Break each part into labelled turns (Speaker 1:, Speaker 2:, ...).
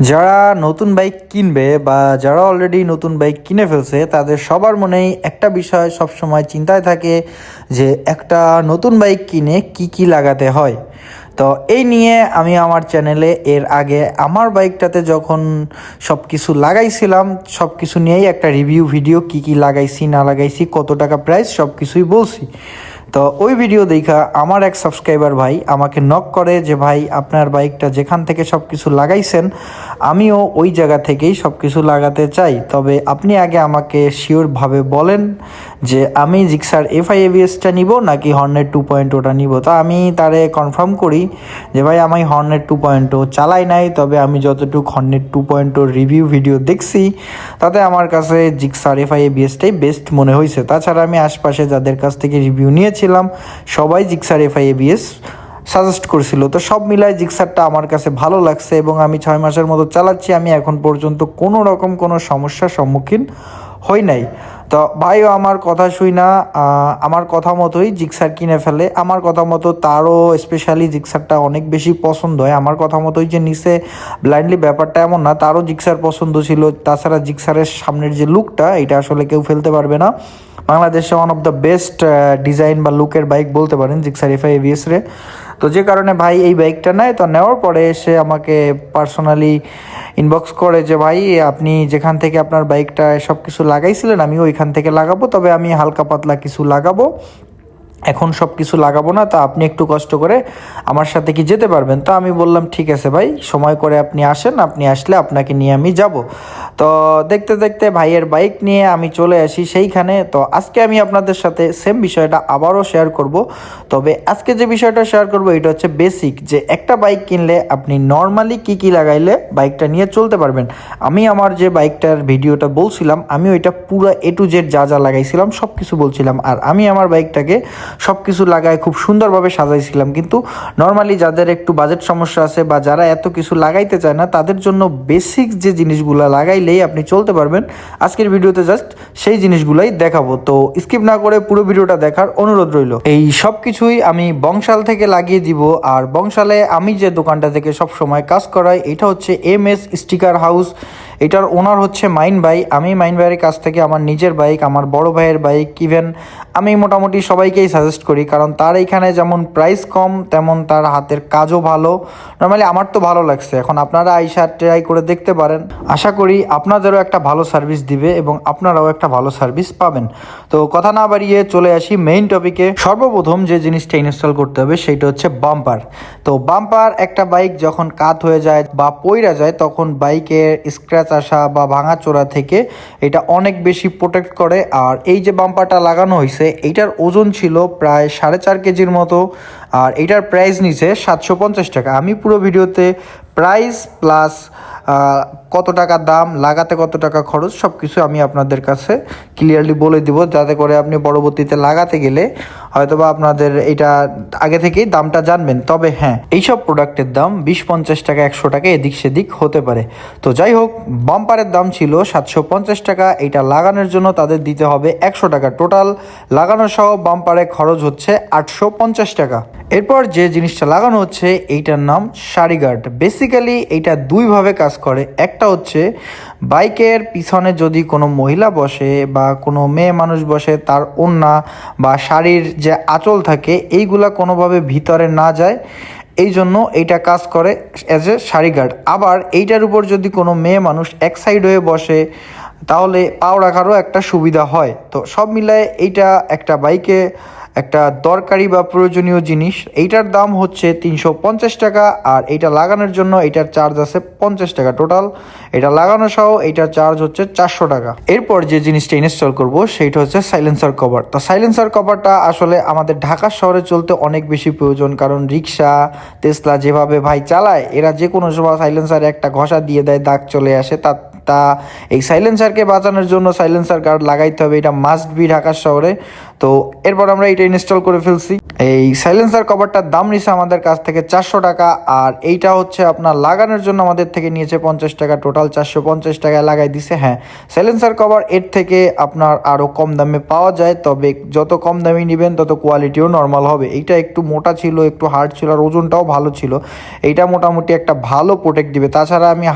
Speaker 1: যারা নতুন বাইক কিনবে বা যারা অলরেডি নতুন বাইক কিনে ফেলছে তাদের সবার মনেই একটা বিষয় সবসময় চিন্তায় থাকে যে একটা নতুন বাইক কিনে কি কি লাগাতে হয়। তো এই নিয়ে আমি আমার চ্যানেলে এর আগে আমার বাইকটাতে যখন সব কিছু লাগাইছিলাম সব কিছু নিয়েই একটা রিভিউ ভিডিও কি কি লাগাইছি না লাগাইছি কত টাকা প্রাইস সব কিছুই বলছি। তো ওই ভিডিও দেখা আমার এক সাবস্ক্রাইবার ভাই আমাকে নক করে যে ভাই আপনার বাইকটা যেখান থেকে সব কিছু লাগাইছেন আমিও ওই জায়গা থেকেই সব কিছু লাগাতে চাই, তবে আপনি আগে আমাকে শিওরভাবে বলেন যে আমি জিক্সার এফআই এবিএসটা নিব নাকি হর্নেট 2.0টা নিব। তা আমি তারে কনফার্ম করি যে ভাই আমি হর্নেট 2.0 চালাই নাই, তবে আমি যতটুকু হর্নেট 2.0 রিভিউ ভিডিও দেখছি তাতে আমার কাছে জিক্সার এফআই এবিএসটাই বেস্ট মনে হয়েছে। তাছাড়া আমি আশপাশে যাদের কাছ থেকে রিভিউ নিয়েছিলাম সবাই জিক্সার এফআই এবিএস সাজেস্ট করছিল। তো সব মিলায় জিক্সারটা আমার কাছে ভালো লাগছে এবং আমি 6 মাসের মতো চালাচ্ছি, আমি এখন পর্যন্ত কোনো রকম কোনো সমস্যার সম্মুখীন হই নাই। তো ভাইও আমার কথা শুই না, আমার কথা মতোই জিক্সার কিনে ফেলে। আমার কথা মতো তারও স্পেশালি জিক্সারটা অনেক বেশি পছন্দ হয়। আমার কথা মতোই যে নিচে ব্লাইন্ডলি ব্যাপারটা এমন না, তারও জিক্সার পছন্দ ছিল। তাছাড়া জিক্সারের সামনের যে লুকটা এটা আসলে কেউ ফেলতে পারবে না। বাংলাদেশে one of the best design বা লুকের বাইক বলতে পারেন জিক্সার এফআই এবিএস রে। তো যে কারণে ভাই এই বাইকটা নেয়, তো নেওয়ার পরে এসে আমাকে পার্সোনালি ইনবক্স করে যে ভাই আপনি যেখান থেকে আপনার বাইকটা সব কিছু লাগাইছিলেন আমি ওইখান থেকে লাগাবো, তবে আমি হালকা পাতলা কিছু লাগাবো, এখন সব কিছু লাগাবো না। তা আপনি একটু কষ্ট করে আমার সাথে কি যেতে পারবেন? তো আমি বললাম ঠিক আছে ভাই, সময় করে আপনি আসেন, আপনি আসলে আপনাকে নিয়ে আমি যাব। তো দেখতে দেখতে ভাইয়ের বাইক নিয়ে আমি চলে আসি সেইখানে। তো আজকে আমি আপনাদের সাথে সেম বিষয়টা আবারও শেয়ার করব। তবে আজকে যে বিষয়টা শেয়ার করব এটা হচ্ছে বেসিক, যে একটা বাইক কিনলে আপনি নর্মালি কি কি লাগাইলে বাইকটা নিয়ে চলতে পারবেন। আমি আমার যে বাইকটার ভিডিওটা বলছিলাম আমি ওইটা পুরো এ টু জেড যা যা লাগাইছিলাম সব কিছু বলছিলাম, আর আমি আমার বাইকটাকে সব কিছু লাগায় খুব সুন্দরভাবে সাজাইছিলাম। কিন্তু নর্মালি যাদের একটু বাজেট সমস্যা আছে বা যারা এত কিছু লাগাইতে চায় না তাদের জন্য বেসিক যে জিনিসগুলো লাগাইলেই আপনি চলতে পারবেন, আজকের ভিডিওতে জাস্ট সেই জিনিসগুলোই দেখাবো। তো স্কিপ না করে পুরো ভিডিওটা দেখার অনুরোধ রইল। এই সব কিছুই আমি বংশাল থেকে লাগিয়ে দিব। আর বংশালে আমি যে দোকানটা থেকে সব সময় কাজ করাই এটা হচ্ছে MS স্টিকার হাউস। এটার ওনার হচ্ছে মাইন ভাই। আমি মাইন ভাইয়ের কাছ থেকে আমার নিজের বাইক, আমার বড় ভাইয়ের বাইক, ইভেন আমি মোটামুটি সবাইকেই সাজেস্ট করি, কারণ তার এইখানে যেমন প্রাইস কম তেমন তার হাতের কাজও ভালো। নর্মালি আমার তো ভালো লাগছে, এখন আপনারা আইসা ট্রাই করে দেখতে পারেন। আশা করি আপনাদেরও একটা ভালো সার্ভিস দিবে এবং আপনারাও একটা ভালো সার্ভিস পাবেন। তো কথা না বাড়িয়ে চলে আসি মেইন টপিকে। সর্বপ্রথম যে জিনিসটা ইনস্টল করতে হবে সেটা হচ্ছে বাম্পার। তো বাম্পার একটা বাইক যখন কাত হয়ে যায় বা পইরা যায় তখন বাইকের স্ক্র্যাচ আসা বা ভাঙাচোরা থেকে এটা অনেক বেশি প্রোটেক্ট করে। আর এই যে বাম্পারটা লাগানো হয়েছে এইটার ওজন ছিল প্রায় 4.5 কেজির মতো, আর এইটার প্রাইস নিচে 750 টাকা। আমি পুরো ভিডিওতে প্রাইস প্লাস কত টাকা দাম, লাগাতে কত টাকা খরচ সব কিছু আমি আপনাদের কাছে ক্লিয়ারলি বলে দিব, যাতে করে আপনি পরবর্তীতে লাগাতে গেলে হয়তোবা আপনাদের এটা আগে থেকেই দামটা জানবেন। তবে হ্যাঁ, এইসব প্রোডাক্টের দাম 20-50 টাকা 100 টাকা এদিক সেদিক হতে পারে। তো যাই হোক, বাম্পারের দাম ছিল 750 টাকা, এটা লাগানোর জন্য তাদের দিতে হবে 100 টাকা। টোটাল লাগানো সহ বাম্পারে খরচ হচ্ছে 850 টাকা। এরপর যে জিনিসটা লাগানো হচ্ছে এইটার নাম সারি গার্ড। বেসিক্যালি এইটা দুইভাবে কাজ করে। একটা হচ্ছে বাইকের পিছনে যদি কোনো মহিলা বসে বা কোনো মেয়ে মানুষ বসে, তার ওড়না বা শাড়ির যে আঁচল থাকে এইগুলা কোনোভাবে ভিতরে না যায়, এই জন্য এইটা কাজ করে অ্যাজ এ সারি গার্ড। আবার এইটার উপর যদি কোনো মেয়ে মানুষ এক সাইড হয়ে বসে তাহলে পাও রাখারও একটা সুবিধা হয়। তো সব মিলায় এইটা একটা বাইকে একটা দরকারি বা প্রয়োজনীয় জিনিস। এইটার দাম হচ্ছে 350 টাকা, আর এইটা লাগানোর জন্য এইটার চার্জ আছে 50 টাকা। টোটাল এটা লাগানো সহ এইটার চার্জ হচ্ছে 400 টাকা। এরপর যে জিনিসটা ইনস্টল করব সেইটা হচ্ছে সাইলেন্সার কভার। তো সাইলেন্সার কভারটা আসলে আমাদের ঢাকা শহরে চলতে অনেক বেশি প্রয়োজন, কারণ রিক্সা টেসলা যেভাবে ভাই চালায় এরা যে কোনো সময় সাইলেন্সারে একটা ঘষা দিয়ে দেয়, দাগ চলে আসে। তা এই সাইলেন্সারকে বাঁচানোর জন্য সাইলেন্সার গার্ড লাগাইতে হবে, এটা মাস্ট বি ঢাকার শহরে। তো এরপর আমরা এটা ইনস্টল করে ফেলছি। এই সাইলেন্সার কভারটার দাম নিছে আমাদের কাছ থেকে 400 টাকা, আর এইটা হচ্ছে আপনার লাগানোর জন্য আমাদের থেকে নিয়েছে 50 টাকা, টোটাল 450 টাকায় লাগাই দিছে। হ্যাঁ, সাইলেন্সার কভার এর থেকে আপনার আরও কম দামে পাওয়া যায়, তবে যত কম দামি নেবেন তত কোয়ালিটিও নর্মাল হবে। এইটা একটু মোটা ছিল, একটু হার্ড ছিল, আর ওজনটাও ভালো ছিল। এইটা মোটামুটি একটা ভালো প্রোটেক্ট দিবে। তাছাড়া আমি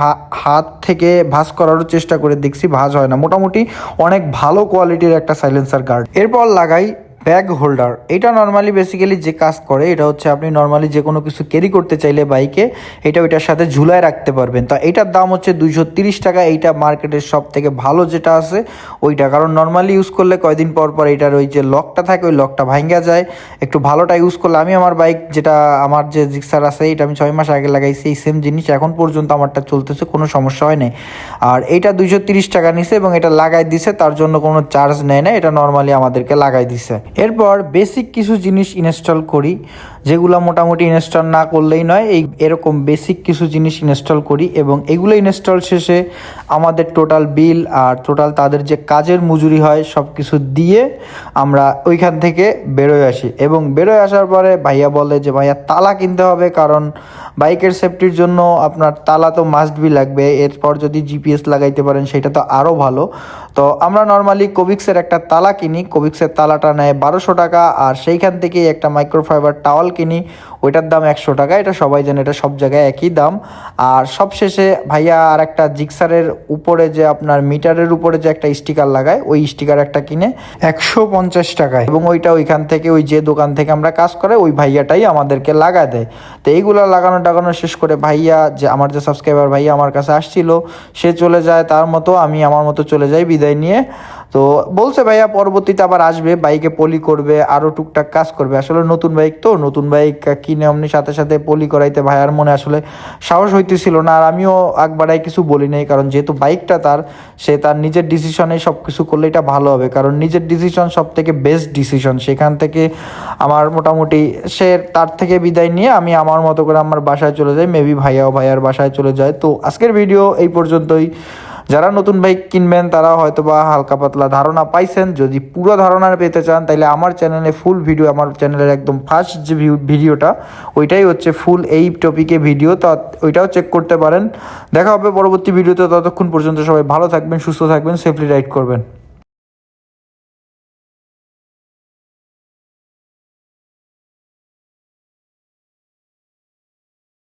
Speaker 1: হাত থেকে ভাঁজ করারও চেষ্টা করে দেখছি, ভাঁজ হয় না। মোটামুটি অনেক ভালো কোয়ালিটির একটা সাইলেন্সার গার্ড। এরপর লাগাই ব্যাগ হোল্ডার। এটা নর্মালি বেসিক্যালি যে কাজ করে, এটা হচ্ছে আপনি নর্মালি যে কোনো কিছু ক্যারি করতে চাইলে বাইকে এটা ওইটার সাথে ঝুলায় রাখতে পারবেন। তো এইটার দাম হচ্ছে 230 টাকা। এইটা মার্কেটের সব থেকে ভালো যেটা আছে ওইটা, কারণ নর্মালি ইউজ করলে কয়দিন পর পর এইটার ওই যে লকটা থাকে ওই লকটা ভাঙ্গা যায়। একটু ভালোটা ইউজ করলে, আমি আমার বাইক যেটা আমার যে জিক্সার আছে এটা আমি 6 মাস আগে লাগাইছি, এই সেম জিনিস এখন পর্যন্ত আমারটা চলতেছে, কোনো সমস্যা হয় নাই। আর এইটা 230 টাকা নিছে এবং এটা লাগাই দিছে, তার জন্য কোনো চার্জ নেয় না, এটা নর্মালি আমাদেরকে লাগাই দিছে। এরপর বেসিক কিছু জিনিস ইনস্টল করি, যেগুলো মোটামুটি ইনস্টল না করলেই নয়। এরকম বেসিক কিছু জিনিস ইনস্টল করি এবং এগুলো ইনস্টল শেষে আমাদের টোটাল বিল আর টোটাল তাদের যে কাজের মজুরি হয় সব কিছু দিয়ে আমরা ওইখান থেকে বেরোয় আসি। এবং বেরোয় আসার পরে ভাইয়া বলে যে ভাইয়া তালা কিনতে হবে, কারণ বাইকের সেফটির জন্য আপনার তালা তো মাস্ট বি লাগবে। এরপর যদি জিপিএস লাগাইতে পারেন সেটা তো আরও ভালো। তো আমরা নর্মালি কোভিক্সের একটা তালা কিনি, কোভিক্সের তালাটা নেয় 1200 টাকা, আর সেইখান থেকেই একটা মাইক্রোফাইবার টাওয়াল কিনি, ওইটার দাম 100 টাকা। এটা সবাই জানে, এটা সব জায়গায় একই দাম। আর সবশেষে ভাইয়া আর একটা জিক্সারের উপরে যে আপনার মিটারের উপরে যে একটা স্টিকার লাগায়, ওই স্টিকার একটা কিনে 150 টাকায়, এবং ওইটা ওইখান থেকে ওই যে দোকান থেকে আমরা কাজ করে ওই ভাইয়াটাই আমাদেরকে লাগায় দেয়। তো এইগুলো লাগানো শেষ করে ভাইয়া, যে আমার যে সাবস্ক্রাইবার ভাইয়া আমার কাছে আসছিল, সে চলে যায় তার মতো, আমি আমার মতো চলে যাই বিদায় নিয়ে। তো বলছে ভাইয়া পরবর্তীতে আবার আসবে, বাইকে পলি করবে, আরও টুকটাক কাজ করবে। আসলে নতুন বাইক তো, নতুন বাইক কিনে অমনি সাথে সাথে পলি করাইতে ভাইয়ার মনে আসলে সাহস হইতেছিল না। আর আমিও একবারাই কিছু বলি নাই, কারণ যেহেতু বাইকটা তার, সে তার নিজের ডিসিশনে সব কিছু করলে এটা ভালো হবে, কারণ নিজের ডিসিশন সব থেকে বেস্ট ডিসিশন। সেখান থেকে আমার মোটামুটি সে তার থেকে বিদায় নিয়ে আমি আমার মতো করে আমার বাসায় চলে যাই, মেবি ভাইয়াও ভাইয়ার বাসায় চলে যায়। তো আজকের ভিডিও এই পর্যন্তই। যারা নতুন বাইক কিনবেন তারা হয়তো বা হালকা পাতলা ধারণা পাইছেন। যদি পুরো ধারণা পেতে চান তাহলে আমার চ্যানেলে ফুল ভিডিও, আমার চ্যানেলের একদম ফার্স্ট যে ভিডিওটা ওইটাই হচ্ছে ফুল এই টপিকে ভিডিও, তো ওইটাও চেক করতে পারেন। দেখা হবে পরবর্তী ভিডিওতে। ততক্ষণ পর্যন্ত সবাই ভালো থাকবেন, সুস্থ থাকবেন, সেফলি রাইড করবেন।